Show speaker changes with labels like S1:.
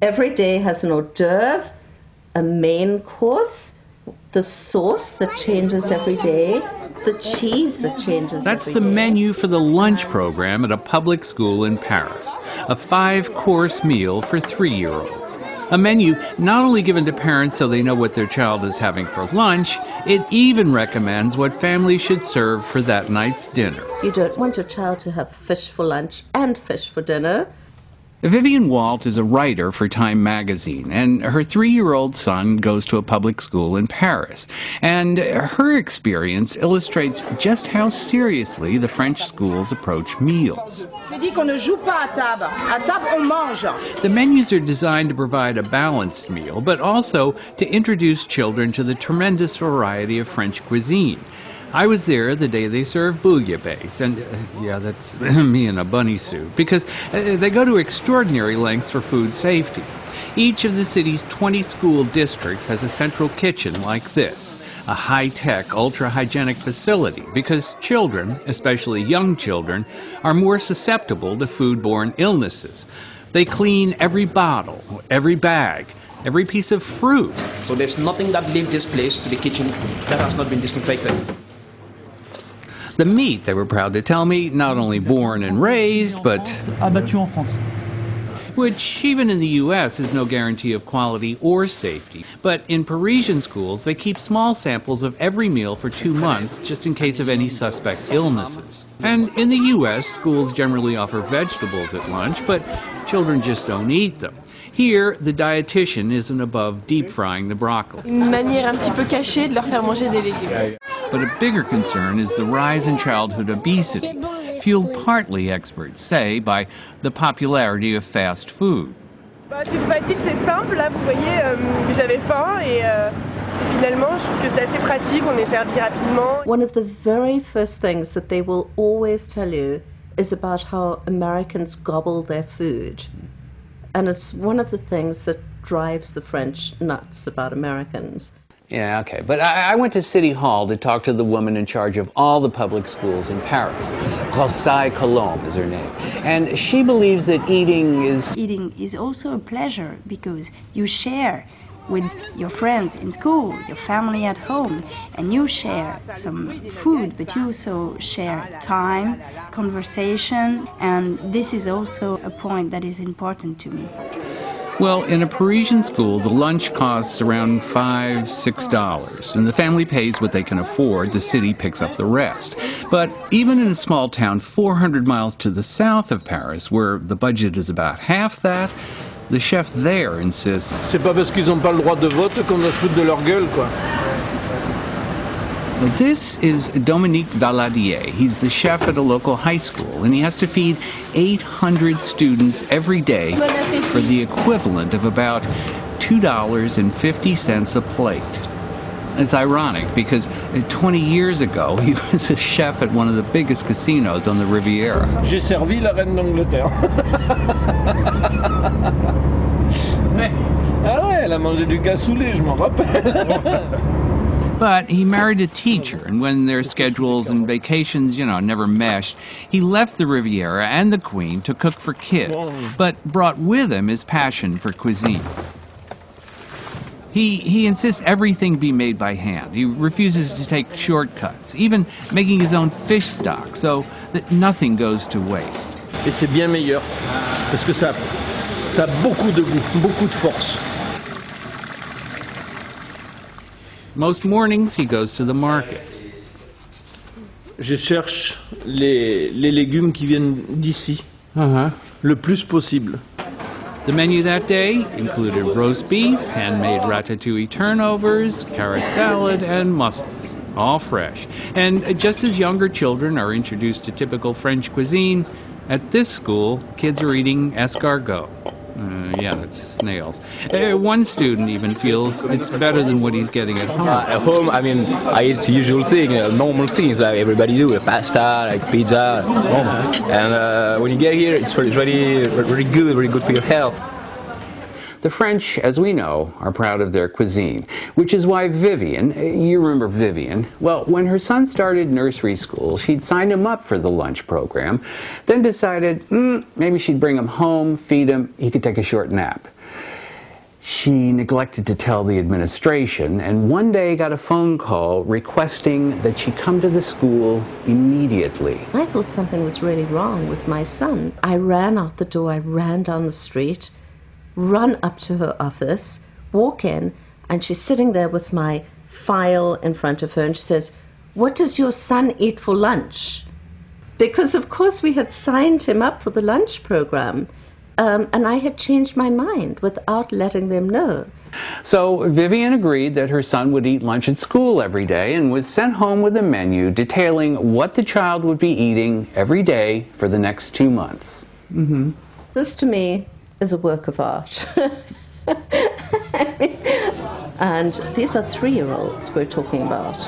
S1: Every day has an hors d'oeuvre, a main course, the sauce that changes every day, the cheese that changes
S2: That's
S1: every
S2: the
S1: day.
S2: menu for the lunch program at a public school in Paris. A 5-course meal for 3-year-olds. A menu not only given to parents so they know what their child is having for lunch, it even recommends what families should serve for that night's dinner.
S1: You don't want your child to have fish for lunch and fish for dinner.
S2: Vivian Walt is a writer for Time magazine, and her 3-year-old son goes to a public school in Paris. And her experience illustrates just how seriously the French schools approach meals. The menus are designed to provide a balanced meal, but also to introduce children to the tremendous variety of French cuisine. I was there the day they served bouillabaisse, and yeah, that's me in a bunny suit, because they go to extraordinary lengths for food safety. Each of the city's 20 school districts has a central kitchen like this, a high-tech, ultra-hygienic facility, because children, especially young children, are more susceptible to foodborne illnesses. They clean every bottle, every bag, every piece of fruit.
S3: So there's nothing that leaves this place to the kitchen that has not been disinfected.
S2: The meat, they were proud to tell me, not only born and raised, but which even in the U.S. is no guarantee of quality or safety. But in Parisian schools, they keep small samples of every meal for 2 months, just in case of any suspect illnesses. And in the U.S., schools generally offer vegetables at lunch, but children just don't eat them. Here, the dietitian isn't above deep frying the broccoli.
S4: Une manière un petit peu cachée de leur faire manger des légumes.
S2: But a bigger concern is the rise in childhood obesity, fueled partly, experts say, by the popularity of fast food.
S5: C'est plus facile, c'est simple. Là, vous voyez que j'avais faim et finalement, je trouve que c'est assez pratique. On est servi rapidement.
S1: One of the very first things that they will always tell you is about how Americans gobble their food. And it's one of the things that drives the French nuts about Americans.
S2: Yeah, okay. But I went to City Hall to talk to the woman in charge of all the public schools in Paris. Rosaille Colombe is her name. And she believes that eating is
S6: also a pleasure because you share with your friends in school, your family at home, and you share some food, but you also share time, conversation, and this is also a point that is important to me.
S2: Well, in a Parisian school, the lunch costs around $5, $6, and the family pays what they can afford. The city picks up the rest. But even in a small town 400 miles to the south of Paris, where the budget is about half that, the chef there insists.
S7: C'est pas parce qu'ils n'ont pas le droit de vote qu'on doit se foutre de leur gueule, quoi.
S2: This is Dominique Valadier. He's the chef at a local high school, and he has to feed 800 students every day for the equivalent of about $2.50 a plate. It's ironic because 20 years ago, he was a chef at one of the biggest casinos on the Riviera.
S7: J'ai servi la reine d'Angleterre. Ah ouais, elle a mangé du cassoulet, je m'en rappelle.
S2: But he married a teacher, and when their schedules and vacations, never meshed, he left the Riviera and the Queen to cook for kids, but brought with him his passion for cuisine. He insists everything be made by hand. He refuses to take shortcuts, even making his own fish stock so that nothing goes to waste.
S7: Et c'est bien meilleur, parce que ça a beaucoup de goût, beaucoup de force.
S2: Most mornings he goes to the market.
S7: Je cherche les légumes qui viennent d'ici, le plus possible.
S2: The menu that day included roast beef, handmade ratatouille turnovers, carrot salad, and mussels, all fresh. And just as younger children are introduced to typical French cuisine, at this school, kids are eating escargot. Yeah, that's snails. One student even feels it's better than what he's getting at home.
S8: At home, I mean, I eat the usual thing, normal things like everybody do, pasta, like pizza, and when you get here, it's very good for your health.
S2: The French, as we know, are proud of their cuisine, which is why Vivian, you remember Vivian, well, when her son started nursery school, she'd signed him up for the lunch program, then decided maybe she'd bring him home, feed him, he could take a short nap. She neglected to tell the administration, and one day got a phone call requesting that she come to the school immediately.
S1: I thought something was really wrong with my son. I ran out the door, I ran down the street, run up to her office, walk in, and she's sitting there with my file in front of her, and she says, "What does your son eat for lunch?" Because, of course, we had signed him up for the lunch program. And I had changed my mind without letting them know.
S2: So Vivian agreed that her son would eat lunch at school every day and was sent home with a menu detailing what the child would be eating every day for the next 2 months. Mm-hmm.
S1: This, to me, is a work of art. And these are 3-year-olds we're talking about.